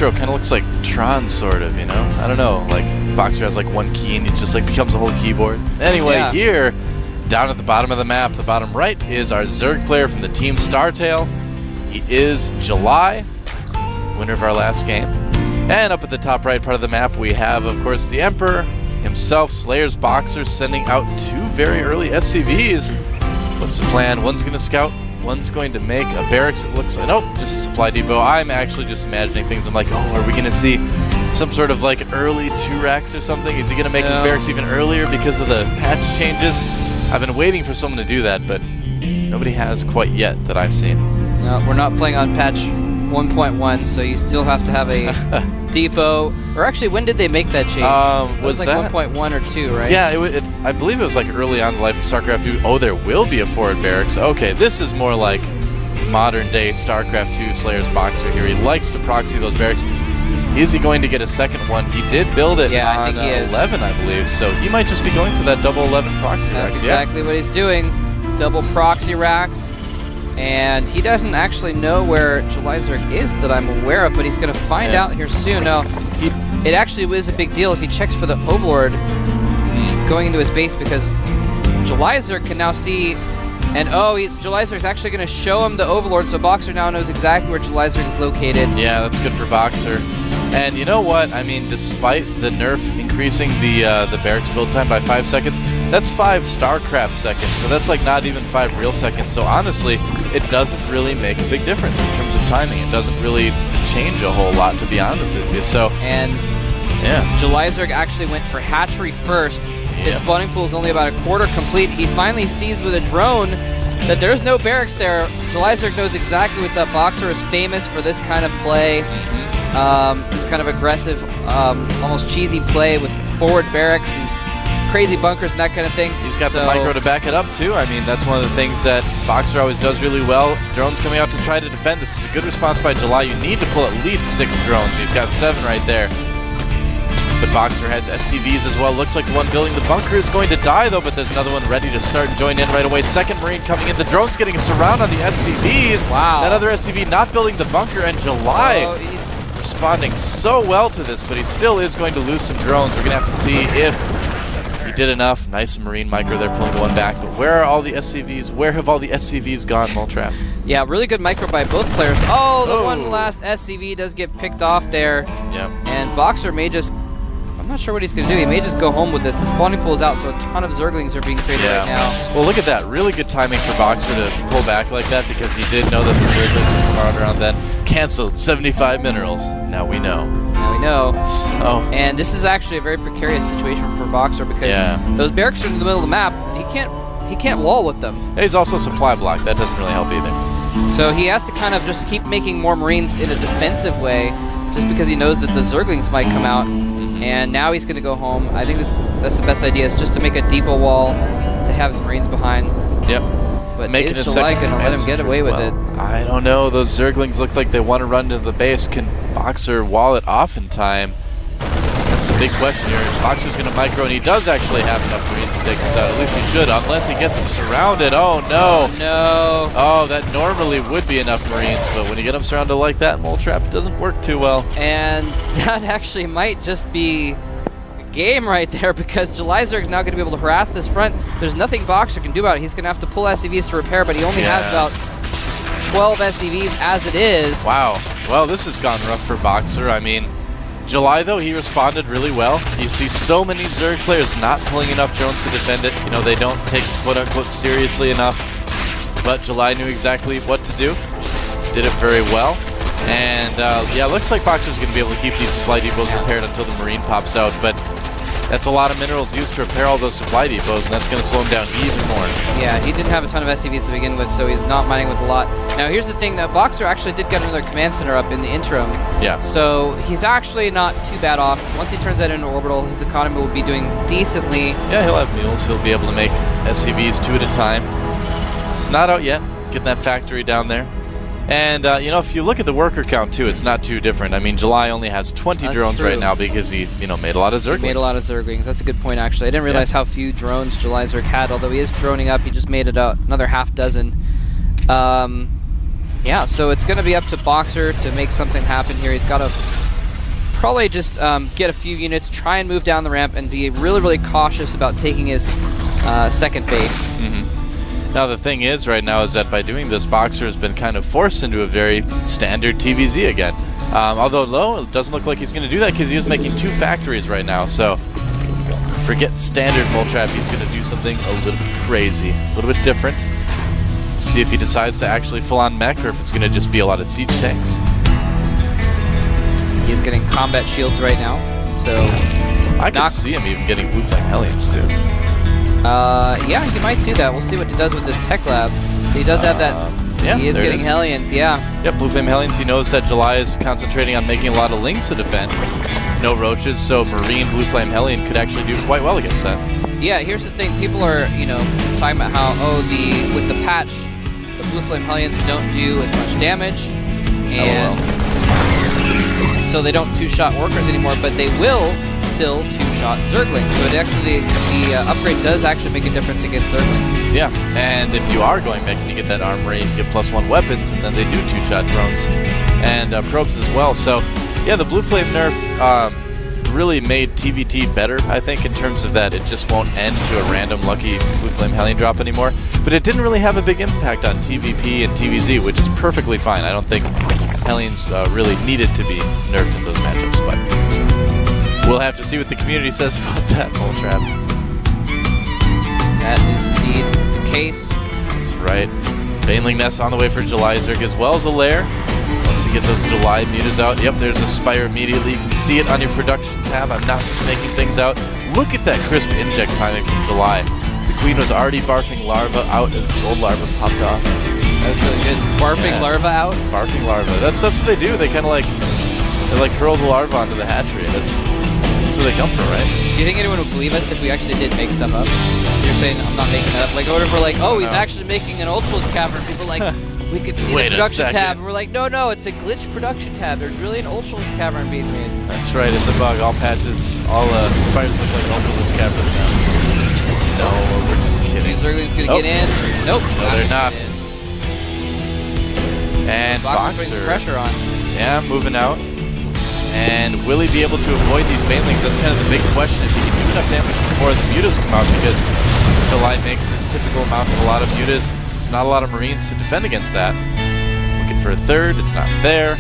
intro kind of looks like Tron, sort of, you know? I don't know, like Boxer has like one key and it just like becomes a whole keyboard. Anyway, here, down at the bottom of the map, the bottom right, is our Zerg player from the team Startail. He is July, winner of our last game. And up at the top right part of the map, we have, of course, the Emperor himself, Slayer's Boxer, sending out 2 very early SCVs. What's the plan? One's going to scout, one's going to make a barracks, it looks like. Nope, just a supply depot. I'm actually just imagining things. I'm like, oh, are we going to see some sort of like early 2-racks or something? Is he going to make his barracks even earlier because of the patch changes? I've been waiting for someone to do that, but nobody has quite yet that I've seen. No, we're not playing on patch 1.1, so you still have to have a depot. Or actually, when did they make that change? Was like that 1.1 or 2, right? Yeah, I believe it was like early on in the life of StarCraft 2. Oh, there will be a forward barracks. Okay, this is more like modern day StarCraft 2 Slayer's Boxer here. He likes to proxy those barracks. Is he going to get a second one? He did build it on 11, I believe, so he might just be going for that double 11 proxy racks. That's exactly what he's doing. Double proxy racks. And he doesn't actually know where July Zerg is that I'm aware of, but he's going to find out here soon. Now, it actually is a big deal if he checks for the Overlord going into his base, because July Zerg can now see, and July Zerg's actually going to show him the Overlord, so Boxer now knows exactly where July Zerg is located. Yeah, that's good for Boxer. And you know what? I mean, despite the nerf increasing the barracks build time by 5 seconds, that's 5 StarCraft seconds. So that's like not even 5 real seconds. So honestly, it doesn't really make a big difference in terms of timing. It doesn't really change a whole lot, to be honest with you. So July Zerg actually went for hatchery first. His spawning pool is only about a quarter complete. He finally sees with a drone that there's no barracks there. July Zerg knows exactly what's up. Boxer is famous for this kind of play. This kind of aggressive, almost cheesy play with forward barracks and crazy bunkers and that kind of thing. He's got the micro to back it up too. I mean, that's one of the things that Boxer always does really well. Drones coming out to try to defend. This is a good response by July. You need to pull at least 6 drones. He's got 7 right there. But Boxer has SCVs as well. Looks like the one building the bunker is going to die though, but there's another one ready to start and join in right away. Second Marine coming in. The drone's getting a surround on the SCVs. Wow. That other SCV not building the bunker, and July responding so well to this, but he still is going to lose some drones. We're going to have to see if he did enough. Nice Marine micro there pulling one back, but where are all the SCVs? Where have all the SCVs gone, Moltrap? Yeah, really good micro by both players. Oh, the one last SCV does get picked off there. Yeah. And Boxer may just, I'm not sure what he's going to do. He may just go home with this. The spawning pool is out, so a ton of Zerglings are being traded right now. Well, look at that. Really good timing for Boxer to pull back like that, because he did know that the Zerglings would come around then. Canceled 75 minerals. Now we know. Now we know. So. And this is actually a very precarious situation for Boxer, because those barracks are in the middle of the map. He can't wall with them. Yeah, he's also supply blocked. That doesn't really help either. So he has to kind of just keep making more Marines in a defensive way, just because he knows that the Zerglings might come out. And now he's going to go home. I think that's the best idea, is just to make a depot wall to have his Marines behind. Yep. But is July going to let him get away with it? I don't know. Those Zerglings look like they want to run to the base. Can Boxer wall it off in time? That's the big question here. Boxer's going to micro, and he does actually have enough Marines to take this out. At least he should, unless he gets them surrounded. Oh, no. No. Oh, that normally would be enough Marines, but when you get them surrounded like that, Mole Trap, it doesn't work too well. And that actually might just be a game right there, because July Zerg is now going to be able to harass this front. There's nothing Boxer can do about it. He's going to have to pull SCVs to repair, but he only has about 12 SCVs as it is. Wow. Well, this has gone rough for Boxer. I mean, July, though, he responded really well. You see so many Zerg players not pulling enough drones to defend it. You know, they don't take it quote-unquote seriously enough. But July knew exactly what to do. Did it very well. And, yeah, looks like Boxer's going to be able to keep these supply depots repaired until the Marine pops out. But that's a lot of minerals used to repair all those supply depots, and that's going to slow him down even more. Yeah, he didn't have a ton of SCVs to begin with, so he's not mining with a lot. Now, here's the thing. Boxer actually did get another command center up in the interim. Yeah. So he's actually not too bad off. Once he turns that into orbital, his economy will be doing decently. Yeah, he'll have mules. He'll be able to make SCVs 2 at a time. It's not out yet. Getting that factory down there. And, you know, if you look at the worker count, too, it's not too different. I mean, July only has 20 drones right now because he, you know, made a lot of Zerglings. He made a lot of Zerglings. That's a good point, actually. I didn't realize how few drones July Zerg had, although he is droning up. He just made it another half dozen. Yeah, so it's going to be up to Boxer to make something happen here. He's got to probably just get a few units, try and move down the ramp, and be really, really cautious about taking his second base. Now the thing is right now is that by doing this, Boxer has been kind of forced into a very standard TVZ again. Although low, it doesn't look like he's going to do that because he is making 2 factories right now. So forget standard mole trap. He's going to do something a little bit crazy, a little bit different. See if he decides to actually full-on mech or if it's going to just be a lot of siege tanks. He's getting combat shields right now, so I can see him even getting blue flame hellions too. Yeah, he might do that. We'll see what he does with this tech lab. He does have that. Yeah, he is getting hellions. Yeah. Yep, blue flame hellions. He knows that July is concentrating on making a lot of links to defend. No roaches, so marine blue flame hellion could actually do quite well against that. Yeah, here's the thing. People are, talking about how with the patch, the blue flame hellions don't do as much damage, and so they don't two-shot workers anymore. But they will still two-shot Zerglings. So it actually, the upgrade does actually make a difference against Zerglings. Yeah, and if you are going back and you get that armory, you get +1 weapons, and then they do two-shot drones and probes as well. So yeah, the blue flame nerf really made TVT better, I think, in terms of that it just won't end to a random lucky blue flame hellion drop anymore. But it didn't really have a big impact on TVP and TVZ, which is perfectly fine. I don't think hellions really needed to be nerfed in those matchups, but we'll have to see what the community says about that mole trap. That is indeed the case. That's right. Baneling Nest on the way for July Zerg as well as a lair. Once you get those July mutas out, yep, there's a Spire immediately. You can see it on your production tab. I'm not just making things out. Look at that crisp inject timing from July. The Queen was already barfing larva out as the old larva popped off. That was really good. Barfing larva out? Barfing larva. That's what they do. They kind of hurl the larva onto the hatchery. That's where they come from, right? Do you think anyone would believe us if we actually did make stuff up? You're saying I'm not making that up. Like, what if we're like, oh, he's actually making an Ultralis cavern? People are like, we could see the production tab. And we're like, no, it's a glitch production tab. There's really an Ultralis cavern being made. That's right. It's a bug. All patches, all spiders look like Ultralis caverns now. No, we're just kidding. Zergling's going to get in. Nope. No, they're not. And Boxer brings pressure on. Yeah, moving out. And will he be able to avoid these banelings? That's kind of the big question. If he can do enough damage before the mutas come out, because July makes his typical amount of a lot of mutas. There's not a lot of marines to defend against that. Looking for a third. It's not there.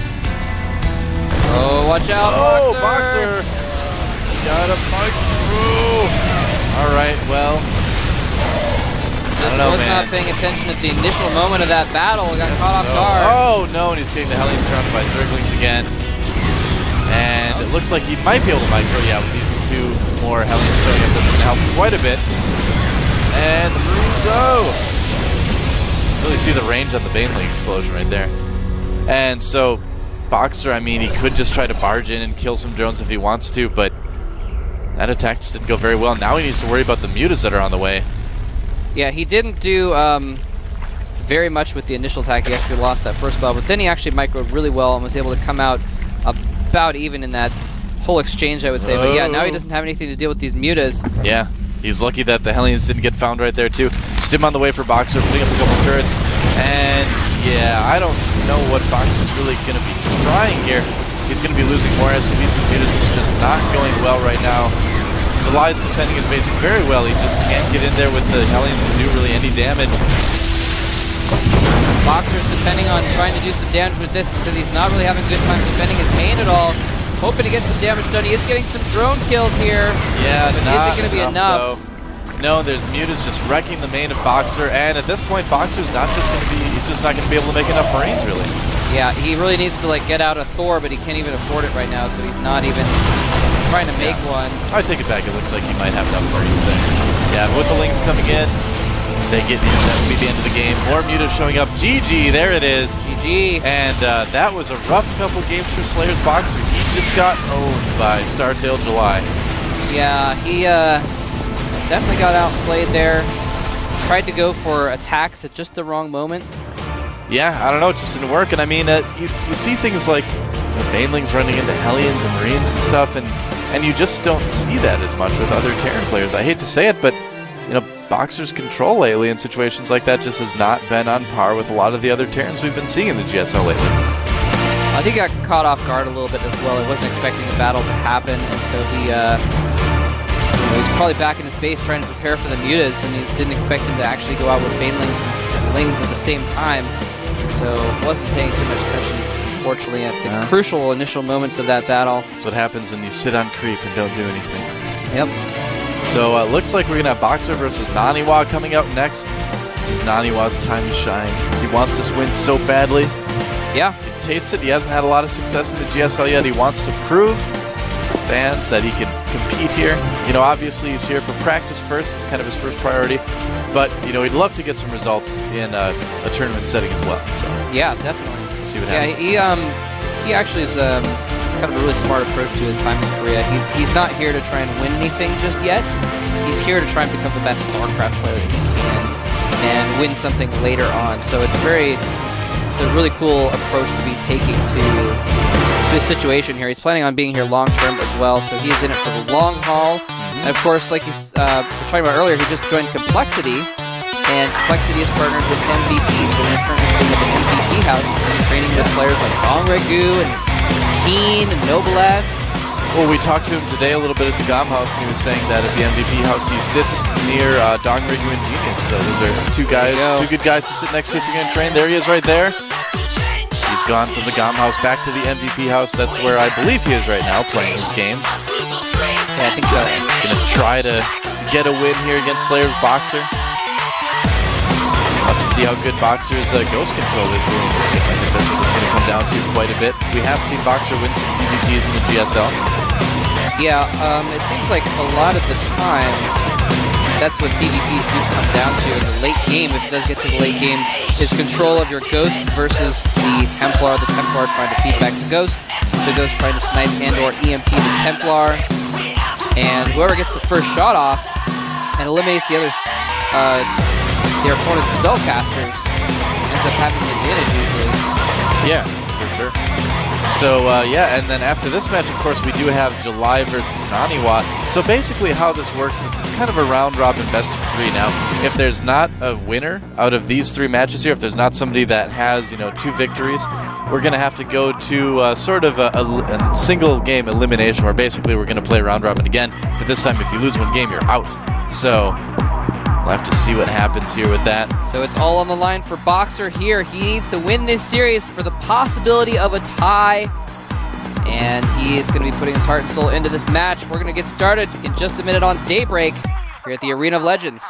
Oh, watch out, Oh, Boxer! Got a fight through. All right, well. Just was not paying attention at the initial moment of that battle. Got caught off guard. Oh, no, and he's getting the hellions surrounded by Zerglings again. And it looks like he might be able to micro. Yeah, with these 2 more hellions showing up, that's going to help quite a bit. And the Marines go! Really see the range on the Baneling explosion right there. And so, Boxer, I mean, he could just try to barge in and kill some drones if he wants to, but that attack just didn't go very well. Now he needs to worry about the mutas that are on the way. Yeah, he didn't do very much with the initial attack. He actually lost that first battle, but then he actually microed really well and was able to come out about even in that whole exchange, I would say. But yeah, now he doesn't have anything to deal with these mutas. Yeah, he's lucky that the hellions didn't get found right there too. Stim on the way for Boxer, putting up a couple turrets. And yeah, I don't know what Boxer's really going to be trying here. He's going to be losing more SCVs and mutas. It's just not going well right now. July's defending his base very well. He just can't get in there with the hellions to do really any damage. Boxer's depending on trying to do some damage with this because he's not really having a good time defending his main at all. Hoping to get some damage done. He is getting some drone kills here. Yeah, but is it going to be enough? No, there's mutas just wrecking the main of Boxer, and at this point, Boxer's not just going to be, he's just not going to be able to make enough Marines, really. Yeah, he really needs to get out a Thor, but he can't even afford it right now, so he's not even trying to make one. I take it back. It looks like he might have enough Marines there. Yeah, with the links coming in, they get in. That will be the end of the game. More mutas showing up. GG, there it is. GG. And that was a rough couple games for Slayer's Boxer. He just got owned by Startail July. Yeah, he definitely got outplayed there. Tried to go for attacks at just the wrong moment. Yeah, I don't know, it just didn't work. And I mean, you see things like the Banelings running into Hellions and Marines and stuff, and you just don't see that as much with other Terran players. I hate to say it, but Boxer's control lately in situations like that just has not been on par with a lot of the other Terrans we've been seeing in the GSL lately. I think he got caught off guard a little bit as well. He wasn't expecting a battle to happen, and so he was probably back in his base trying to prepare for the mutas, and he didn't expect him to actually go out with banelings and lings at the same time. So wasn't paying too much attention, unfortunately, at the crucial initial moments of that battle. That's what happens when you sit on creep and don't do anything. Yep. So looks like we're going to have Boxer versus Naniwa coming up next. This is Naniwa's time to shine. He wants this win so badly. Yeah. He can taste it. He hasn't had a lot of success in the GSL yet. He wants to prove to fans that he can compete here. You know, obviously he's here for practice first. It's kind of his first priority. But, you know, he'd love to get some results in a tournament setting as well. So yeah, definitely. We'll see what happens. Yeah, he actually is he's kind of a really smart approach to his time in Korea. He's not here to try and win anything just yet. He's here to try and become the best Starcraft player that he can and win something later on. So it's a really cool approach to be taking to his situation here. He's planning on being here long term as well, so he is in it for the long haul. And of course, like you were talking about earlier, he just joined Complexity, and Complexity is partnered with MVP, so he's currently playing at the MVP house, training with players like Dongregu and Keen and Noblesse. Well, we talked to him today a little bit at the GOM house, and he was saying that at the MVP house he sits near Dongregu and Genius. So those are two good guys to sit next to if you're going to train. There he is right there. He's gone from the GOM house back to the MVP house. That's where I believe he is right now, playing his games. Yeah, I think so. Going to try to get a win here against Slayer's Boxer. We'll have to see how good Boxer's Ghost Control is doing in this game. I think that's what it's going to come down to quite a bit. We have seen Boxer win some PvPs in the GSL. Yeah, it seems like a lot of the time, that's what TVPs do come down to in the late game. If it does get to the late game, is control of your ghosts versus the Templar trying to feed back the Ghost trying to snipe and or EMP the Templar, and whoever gets the first shot off and eliminates the others, their opponent's spellcasters ends up having the advantage usually. Yeah, for sure. So, yeah, and then after this match, of course, we do have July versus Naniwa. So basically how this works is it's kind of a round-robin best-of-3 now. If there's not a winner out of these 3 matches here, if there's not somebody that has, 2 victories, we're going to have to go to sort of a single-game elimination where basically we're going to play round-robin again. But this time, if you lose 1 game, you're out. So we'll have to see what happens here with that. So it's all on the line for Boxer here. He needs to win this series for the possibility of a tie. And he is going to be putting his heart and soul into this match. We're going to get started in just a minute on Daybreak here at the Arena of Legends.